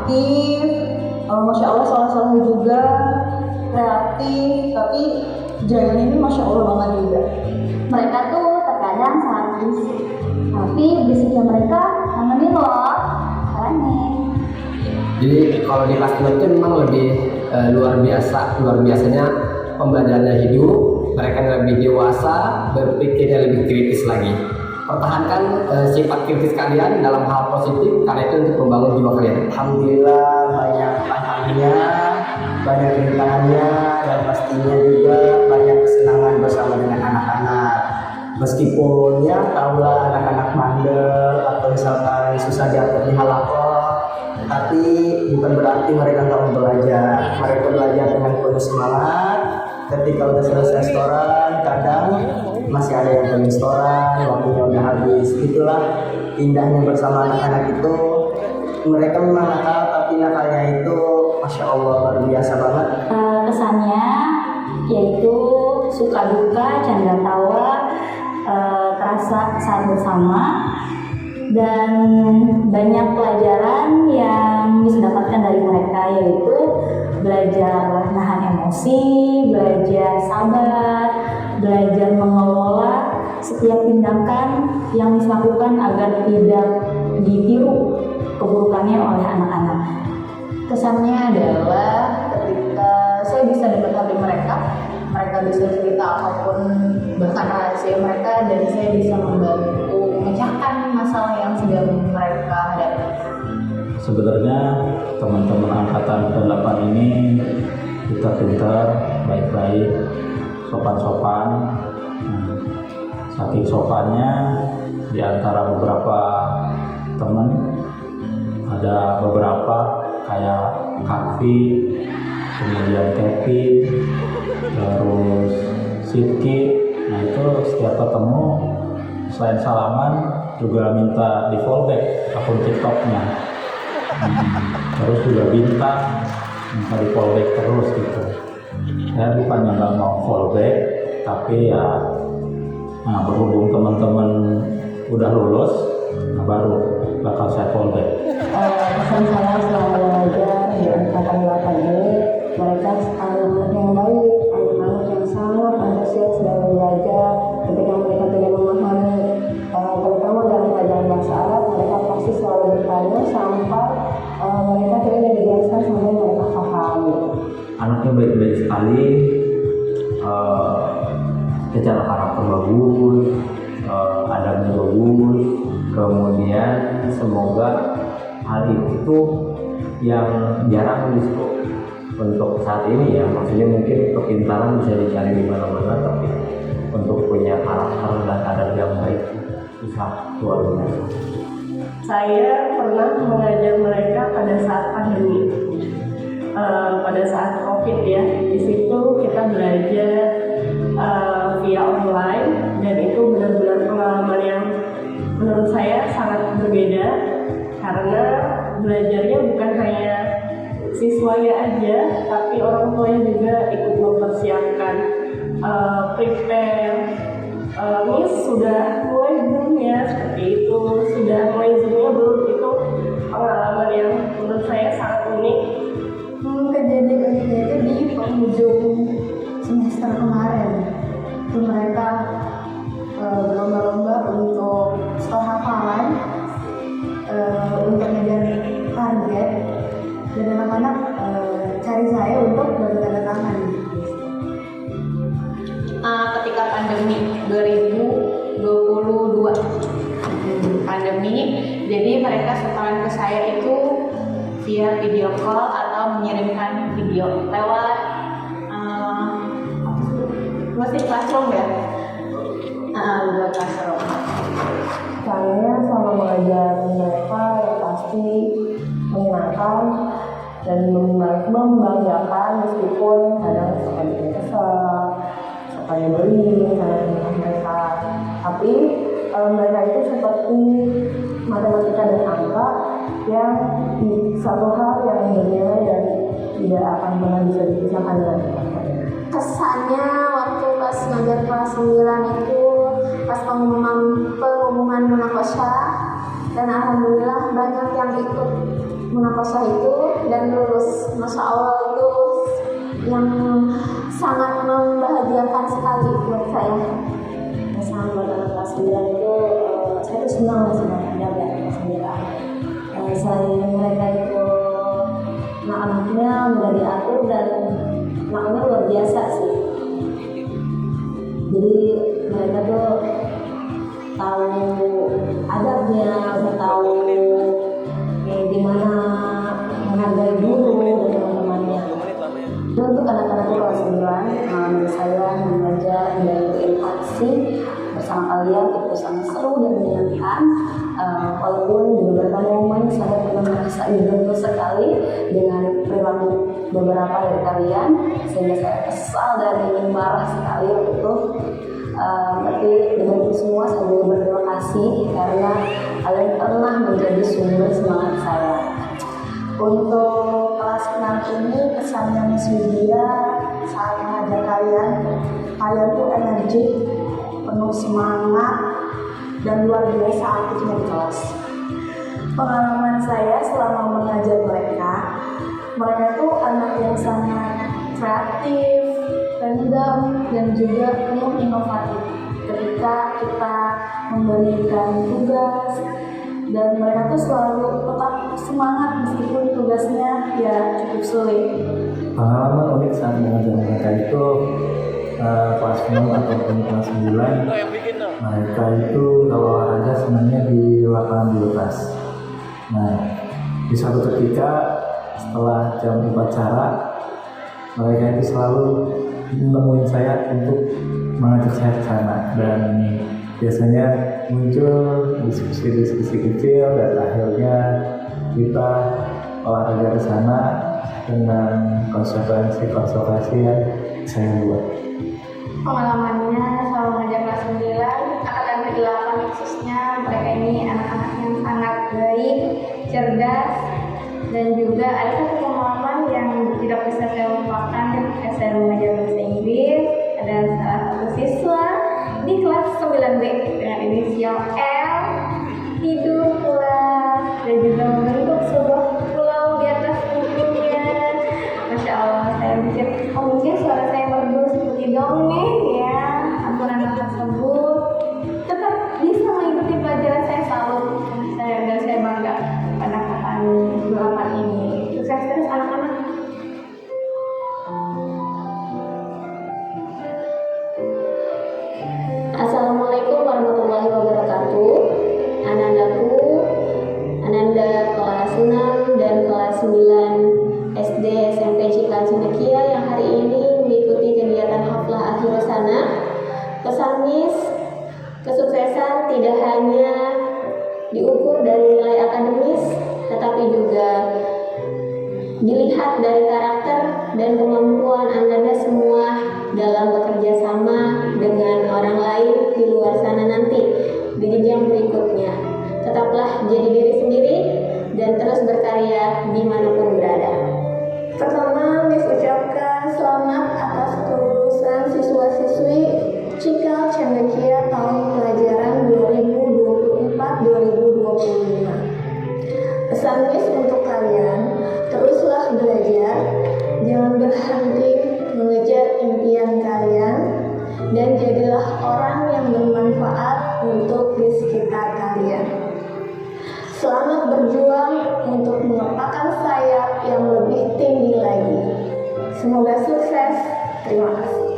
aktif, masya Allah soleh-soleh juga, kreatif, tapi Jayan ini masya Allah banget juga. Mereka tuh terkadang sangat berisik, tapi berisiknya mereka nemenin loh. Keren nih. Jadi kalau di kelas 2 itu memang lebih luar biasanya pembelajarannya hidup, mereka lebih dewasa, berpikirnya lebih kritis lagi. Pertahankan sifat kritis kalian dalam hal positif, karena itu untuk membangun jiwa kalian. Alhamdulillah banyak tantangannya, banyak rintangannya, dan pastinya juga banyak kesenangan bersama dengan anak-anak. Meskipun ya tahulah anak-anak bandel atau misalkan susah diatur di halakot, tapi bukan berarti mereka nggak mau belajar. Mereka belajar dengan penuh semangat. Ketika udah selesai setoran, kadang masih ada yang pengen setoran, waktunya udah habis. Itulah indahnya bersama anak-anak itu. Mereka memang nakal, tapi nakalnya itu masya Allah luar biasa banget. Kesannya yaitu suka duka, canda tawa, terasa saat bersama, dan banyak pelajaran yang bisa dapatkan dari mereka, yaitu belajar nahan emosi, belajar sabar, belajar mengelola setiap tindakan yang dilakukan agar tidak ditiru keburukannya oleh anak-anak. Kesannya adalah ketika saya bisa dekat hati mereka bisa cerita apapun, bahkan rahasia mereka, dan saya bisa membantu memecahkan masalah yang sedang mereka hadapi. Sebenarnya teman-teman angkatan ke-8 ini kita pintar, baik-baik, sopan-sopan. Saking sopannya, di antara beberapa teman ada beberapa kayak Kakvi, kemudian Kevin, terus Sidki. Nah itu setiap ketemu selain salaman juga minta di follow back akun TikToknya. Terus juga bintang minta di follow back terus gitu. Saya bukannya nggak mau follow back, tapi ya berhubung teman-teman udah lulus, baru bakal saya follow back. Pesan saya selama belajar di angkatan 8 ini, mereka anak-anak yang baik, anak-anak yang sangat antusias dalam belajar. Ketika mereka tidak memahami, terutama dalam pelajaran bahasa Arab, mereka pasti selalu bertanya sampai mereka tidak dijelaskan sampai mereka paham. Anaknya baik-baik sekali, secara karakter bagus, adabnya bagus, kemudian semoga hal itu yang jarang untuk saat ini ya, maksudnya mungkin kepintaran bisa dicari di mana-mana, tapi untuk punya karakter dan adab yang baik susah, luar biasa. Saya pernah mengajar mereka pada saat pandemi, pada saat COVID ya. Di situ kita belajar via online, dan itu benar-benar pengalaman yang menurut saya sangat berbeda, karena belajarnya bukan hanya siswanya aja, tapi orang tuanya juga ikut mempersiapkan, prepare. Miss sudah mulai belum ya, seperti itu, sudah mulai zoomnya belum, itu pengalaman yang menurut saya sangat unik. Kejadian ini itu di penghujung semester kemarin, itu mereka berlomba-lomba untuk skor hafalan, untuk ngejar target, dan anak-anak cari saya untuk bertanda tangan. Ketika pandemi 2022 pandemi, jadi mereka setoran ke saya itu via video call atau mengirimkan video lewat Google Classroom ya, Google Classroom. Caranya selama mengajar mereka yang pasti menyenangkan dan membanggakan, meskipun kadang suka bikin kesel, suka nyebelin sama mereka. Tapi mereka itu seperti matematika dan angka yang di satu hal yang bernilai dan tidak akan pernah bisa dipisahkan dengan Kesannya waktu pas ngajar kelas 9 itu pas pengumuman munakosya, dan alhamdulillah banyak yang ikut munakosa itu dan lulus. Masya Allah, itu yang sangat membahagiakan sekali buat saya. Sangat buat anak kelas 9 itu saya tuh senang sebenarnya kelas 9. Selain mereka itu anak-anaknya mudah diatur dan anaknya luar biasa sih. Jadi mereka tuh tahu adabnya, udah tahu gimana menghargai guru dan teman-temannya. Dan untuk anak-anak kelas 9, menurut saya belajar dan berinteraksi bersama kalian itu sangat seru dan menyenangkan. Walaupun di beberapa momen saya pernah merasa dibentuk sekali dengan perilaku beberapa dari kalian, sehingga saya kesal dan ingin marah sekali waktu itu. Tapi dengan itu semua saya juga berterima kasih karena kalian pernah menjadi sumber semangat saya. Untuk kelas 6 ini pesannya Miss Widya saat mengajar kalian tuh energik, penuh semangat, dan luar biasa aktifnya di kelas. Pengalaman saya selama mengajar mereka tuh anak yang sangat kreatif, random, dan juga penuh inovatif ketika kita memberikan tugas, dan mereka tuh selalu tetap semangat meskipun tugasnya ya cukup sulit. Pengalaman unik saat mengajar mereka itu kelas 6 ataupun kelas 9, mereka itu kalau olahraga senangnya di lapangan bebas. Nah, di suatu ketika setelah jam upacara, mereka itu selalu menemuin saya untuk mengajak saya ke sana, dan biasanya muncul diskusi-diskusi kecil dan akhirnya kita olahraga ke sana dengan konsekuensi yang saya buat. Pengalamannya selama mengajar kelas 9, angkatan ke-8 khususnya, mereka ini anak-anak yang sangat baik, cerdas, dan juga ada satu pengalaman yang tidak bisa saya lupakan ketika saya mengajar bahasa Inggris. Ada salah satu siswa di kelas 9B dengan inisial L tidur pulas dan juga membentuk sebuah pulau di atas bukunya. Masya Allah, saya mikir, mungkin suara saya merdu seperti dongeng ya. Ampun, anak tersebut tetap bisa mengikuti pelajaran. Saya salut dan saya bangga pada angkatan 8 ini. Sukses terus anak-anak. Assalamualaikum warahmatullahi wabarakatuh. Anandaku, Ananda kelas 6 dan kelas 9 SD SMP Cikan Cendekia yang hari ini mengikuti kegiatan haflah akhir sana. Pesan Miss, kesuksesan tidak hanya diukur dari nilai akademis, tetapi juga dilihat dari karakter dan kemampuan Anda semua dalam bekerja sama dengan orang lain di luar sana nanti di jenjang berikutnya. Tetaplah jadi diri sendiri dan terus berkarya dimanapun berada. Pertama, Miss ucapkan selamat atas kelulusan siswa-siswi Cikal Cendekia tahun pelajaran 2024-2025. Pesan Miss untuk kalian, teruslah belajar, jangan berhenti mengejar impian kalian, dan jadilah orang yang bermanfaat untuk di sekitar kalian. Selamat berjuang untuk mengepakkan sayap yang lebih tinggi lagi. Semoga sukses. Terima kasih.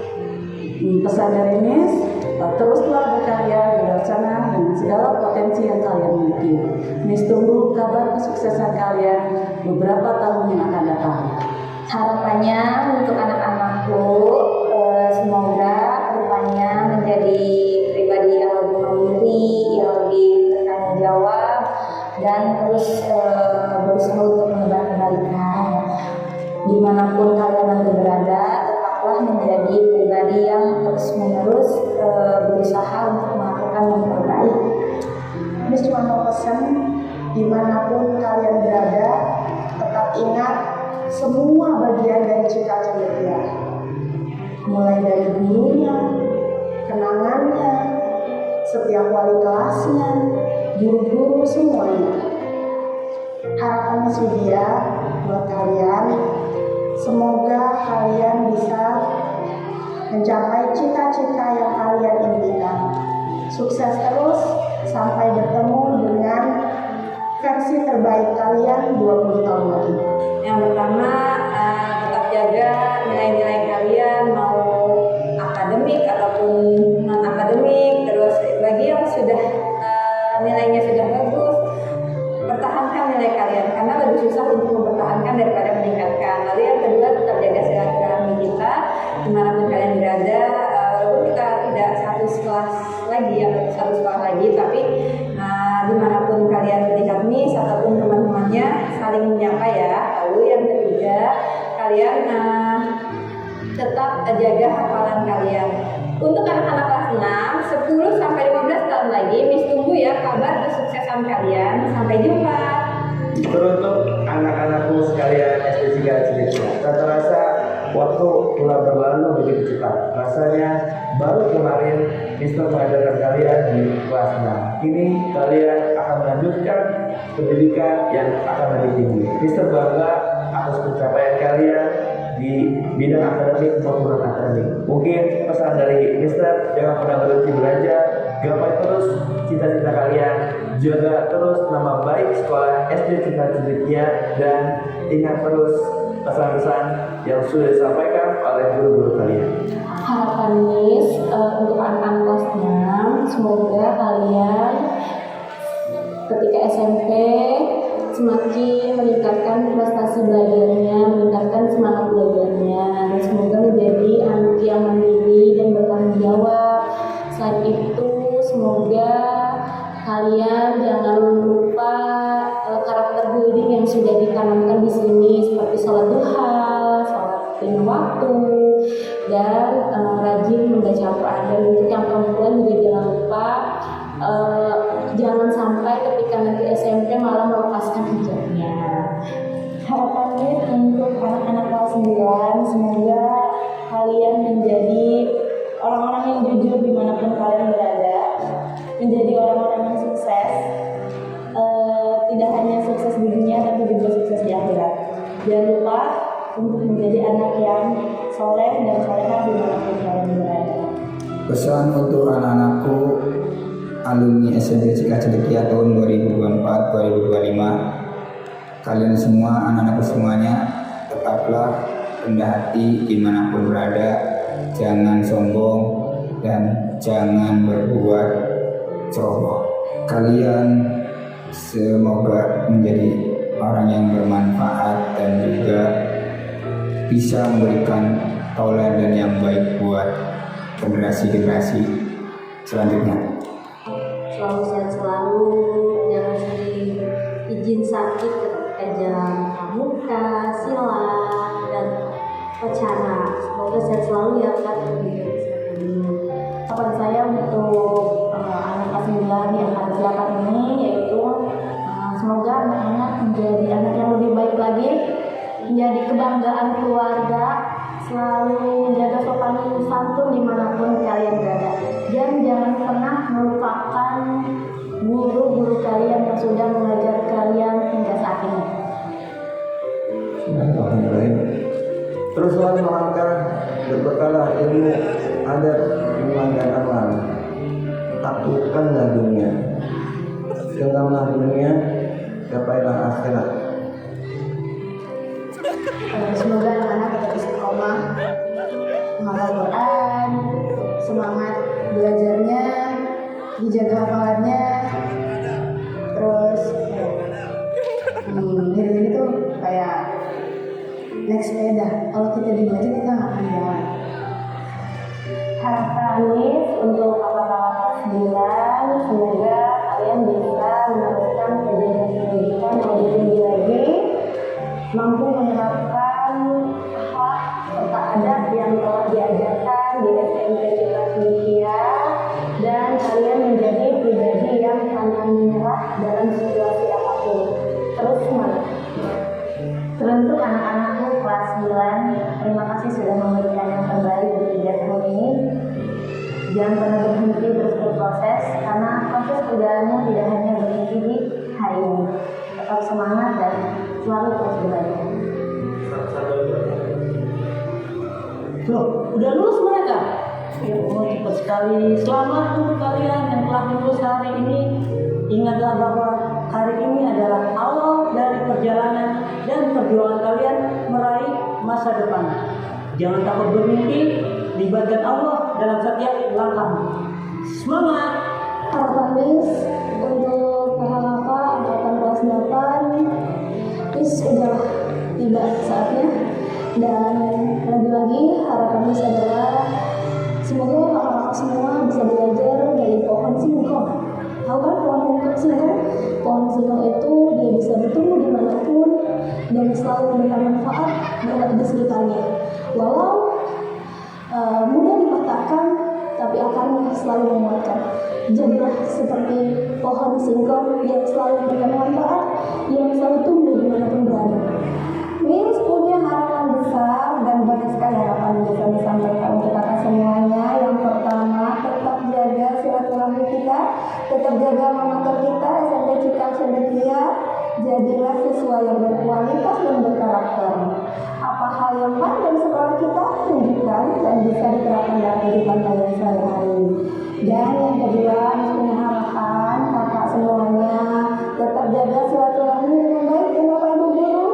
Pesan dari Miss, teruslah berkarya di luar sana dengan segala potensi yang kalian miliki. Miss tunggu kabar kesuksesan kalian beberapa tahun yang akan datang. Harapannya untuk anak-anakku, semoga kedepannya menjadi pribadi yang lebih mandiri, yang lebih bertanggung jawab, dan terus berusaha untuk menebar kebaikan. Dimanapun kalian nanti berada, tetaplah menjadi pribadi yang terus-menerus berusaha untuk melakukan yang terbaik. Miss cuma mau pesan, dimanapun kalian berada, tetap ingat semua bagian dari Cikal Cendekia, mulai dari gurunya, kenangannya, setiap wali kelasnya, guru-guru semuanya. Harapan Widya buat kalian, semoga kalian bisa mencapai cita-cita yang kalian impikan. Sukses terus sampai bertemu dengan versi terbaik kalian 20 tahun lagi. Yang pertama, tetap jaga nilai-nilai kalian, mau akademik ataupun non akademik. Terus bagi yang sudah nilainya sudah bagus, pertahankan nilai kalian karena lebih susah untuk mempertahankan daripada meningkatkan. Lalu yang kedua, tetap jaga silaturahmi kita dimanapun kalian berada, walaupun kita tidak satu kelas lagi atau satu sekolah lagi, tapi dimanapun kalian bertingkat mis ataupun teman-temannya saling menyapa ya. Lalu yang ketiga, kalian tetap jaga hafalan kalian. Untuk anak-anak kelas 6, 10 sampai 15 tahun lagi, Miss tunggu ya kabar kesuksesan kalian. Sampai jumpa. Teruntuk anak-anakku sekalian SD 3 Cilikria, tak terasa waktu telah berlalu begitu cepat. Rasanya baru kemarin Mister mengajarkan kalian di kelas 6. Kini kalian akan melanjutkan pendidikan yang akan lebih tinggi. Mister bangga atas pencapaian kalian di bidang akademik maupun non akademik. Mungkin pesan dari Mister, jangan pernah berhenti belajar, gapai terus cita-cita kalian, jaga terus nama baik sekolah SD 3 Cilikria, dan ingat terus pesan-pesan yang sudah disampaikan oleh guru-guru kalian. Harapan Miss untuk anak-anak kelas 6, semoga kalian ketika SMP semakin meningkatkan prestasi belajarnya, meningkatkan semangat belajarnya, dan semoga menjadi anak yang mandiri dan bertanggung jawab. Selain itu, semoga kalian jangan lupa karakter building yang sudah ditanamkan di sini, seperti sholat duha, sholat lima waktu, dan rajin membaca Al-Quran. Dan untuk yang perempuan juga jangan lupa jangan sampai ketika nanti SMP malah melepaskan hijabnya. Harapan untuk anak-anak kelas 9, semoga kalian menjadi orang-orang yang jujur dimanapun kalian berada, menjadi orang-orang yang sukses, tidak hanya sukses di dunia tapi juga sukses di akhirat. Jangan lupa untuk menjadi anak yang soleh dan solehah dimanapun kalian berada. Pesan untuk anak-anakku alumni SMP Cilikria tahun 2024-2025, kalian semua, anak-anakku semuanya, tetaplah rendah hati dimanapun berada, jangan sombong dan jangan berbuat ceroboh. Kalian semoga menjadi orang yang bermanfaat dan juga bisa memberikan tauladan yang baik buat generasi-generasi selanjutnya. Selalu sehat selalu, jangan sering izin sakit ketika jam pramuka, silat, dan wacana. Semoga sehat selalu ya Kak. Harapan saya untuk anak kelas 9 yang akan silakan ini yaitu semoga anak-anak menjadi anak yang lebih baik lagi, menjadi kebanggaan keluarga, selalu menjaga sopan santun dimanapun kalian berada, dan jangan pernah melupakan guru-guru kalian yang sudah mengajar kalian hingga saat ini. Teruslah melangkah, berbekalah ilmu, adat, iman dan amal. Taklukkanlah dunia, genggamlah dunia, gapailah akhirat. Semoga anak-anak tetap istiqomah menghafal Quran, semangat belajarnya, dijaga hafalannya, terus diri tuh kayak naik sepeda. Kalau kita di aja kita nggak akan jalan. Harapan Miss untuk kakak-kakak kelas 9, semoga kalian bisa meneruskan pendidikan yang lebih tinggi lagi, mampu menerapkan akhlak serta adab yang telah diajarkan di SMP Citra Cilikria, dan kalian menjadi pribadi yang pantang menyerah dalam situasi apapun. Terus semangat. Teruntuk anak-anakku kelas 9, terima kasih sudah memberikan yang terbaik di 3 tahun ini. Jangan pernah berhenti terus berproses, karena proses perjalananmu tidak hanya berhenti di hari ini. tetap semangat dan selalu terus belajar. Loh, udah lulus mereka? Ya, cepat sekali. Selamat untuk kalian yang telah lulus hari ini. Ingatlah bahwa hari ini adalah awal dari perjalanan dan perjuangan kalian meraih masa depan. Jangan takut bermimpi, libatkan Allah dalam setiap langkah. Semangat! Harapan Miss untuk PHLK angkatan kelas 8, Miss sudah tiba saatnya, dan lagi-lagi harapan Miss adalah semoga kakak-kakak semua bisa belajar dari pohon singkong. Tahu kan pohon singkong? Pohon singkong itu dia bisa bertumbuh dimanapun dan selalu memberikan manfaat bagi sekitarnya. Walau mudah dipatahkan, tapi akarnya selalu menguatkan. Jadilah seperti pohon singkong yang selalu memberikan manfaat, yang selalu tumbuh dimanapun berada. Miss punya harapan besar dan banyak sekali harapan yang bisa disampaikan untuk kakak semuanya. Yang pertama, tetap jaga silaturahmi kita, tetap jaga memater kita, SMP Cikal Cendekia. Jadilah siswa yang berkualitas dan berkarakter. Apa hal yang baik dari sekolah kita tunjukkan dan bisa diterapkan dalam kehidupan kalian sehari-hari. Dan yang kedua, punya harapan kakak semuanya tetap jaga silaturahmi dengan baik dengan Bapak Ibu Guru.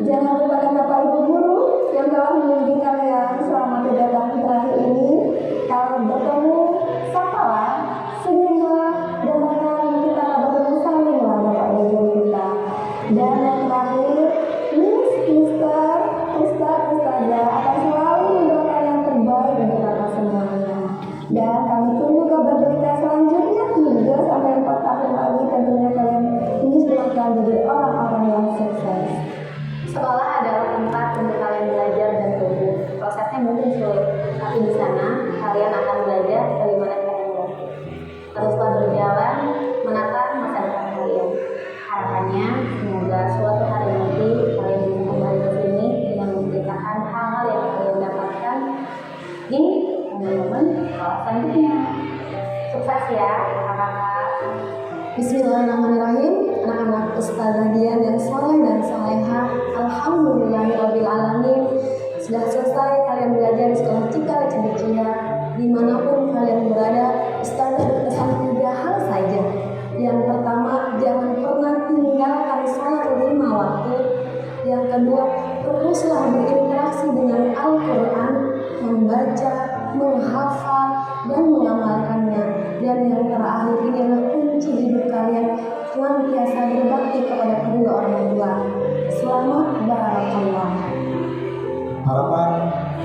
Jangan lupakan Bapak Ibu Guru yang telah membimbing kalian selama 3 tahun terakhir ini. Kalau bertemu, sapalah, senyumlah, dan mari kita bertemu salinglah Bapak Ibu Guru kita. Dan yang terakhir, Miss, Mister, Ustazah akan selalu mendoakan yang terbaik untuk kakak semuanya. Dan kami tunggu kabar berita selanjutnya 3-4 tahun lagi, tentunya kalian Miss akan jadi orang-orang yang sukses. Sekolah adalah tempat untuk kalian belajar dan tumbuh. Prosesnya mungkin sulit, tapi di sana kalian akan belajar bagaimana cara belajar. Teruslah berjalan menata masa depan kalian. Harapannya semoga suatu hari nanti kalian bisa kembali ke sini dengan menceritakan hal-hal yang kalian dapatkan di momen-momen sekolah selanjutnya. Sukses ya kakak-kakak. Bismillahirrahmanirrahim. Anak-anak Ustazah Dian yang soleh dan solehah, alhamdulillahirabbil alamin. Sudah selesai kalian belajar di sekolah Cikal Cendekia. Dimanapun kalian berada, Ustazah berpesan 3 hal saja. Yang pertama, jangan pernah tinggalkan sholat 5 waktu. Yang kedua, teruslah berinteraksi dengan Al-Quran, membaca, menghafal, dan mengamalkannya. Dan yang terakhir ini adalah kunci hidup kalian, senantiasa berbakti kepada kedua orang tua. Selamat barakallah. Harapan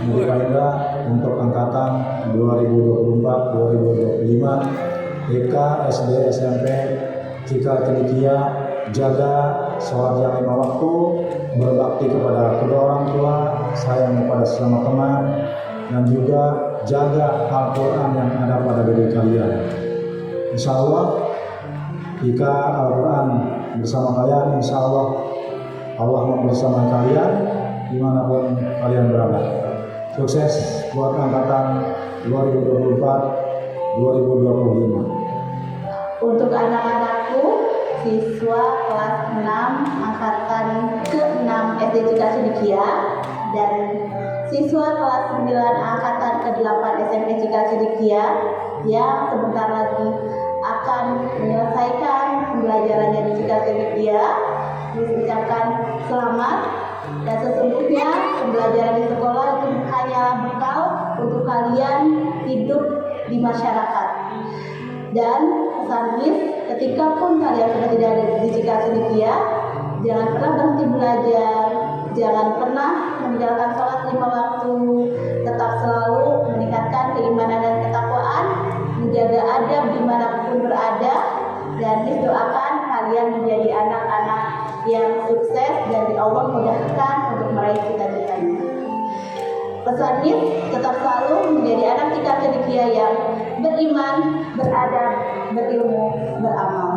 dari Kaida untuk angkatan 2024-2025 TK, SD, SMP Cikal Cendekia, jaga sholat yang 5 waktu, berbakti kepada kedua orang tua, sayang kepada sesama teman, dan juga jaga Al-Quran yang ada pada diri kalian. Insya Allah jika Al-Quran bersama kalian, insya Allah Allah mau bersama kalian dimanapun kalian berada. Sukses buat angkatan 2024-2025. Untuk anak-anakku, siswa kelas 6 angkatan ke-6 SD Cikal Cendekia dan siswa kelas 9 angkatan ke-8 SMP Cikal Cendekia yang sebentar lagi akan menyelesaikan pembelajarannya di Cikal Cendekia, mengucapkan selamat. Dan sesungguhnya pembelajaran di sekolah itu hanyalah bekal untuk kalian hidup di masyarakat. Dan pesan Miss, ketika pun kalian sudah tidak ada di Cikal Cendekia, jangan pernah berhenti belajar, jangan pernah meninggalkan sholat 5 waktu, tetap selalu meningkatkan keimanan dan ketakwaan, menjaga adab dimanapun berada, dan Miss doakan kalian menjadi anak-anak yang sukses dan Allah mudahkan untuk meraih cita-citanya. Pesan Miss, tetap selalu menjadi anak Cikal Cendekia yang beriman, beradab, berilmu, beramal.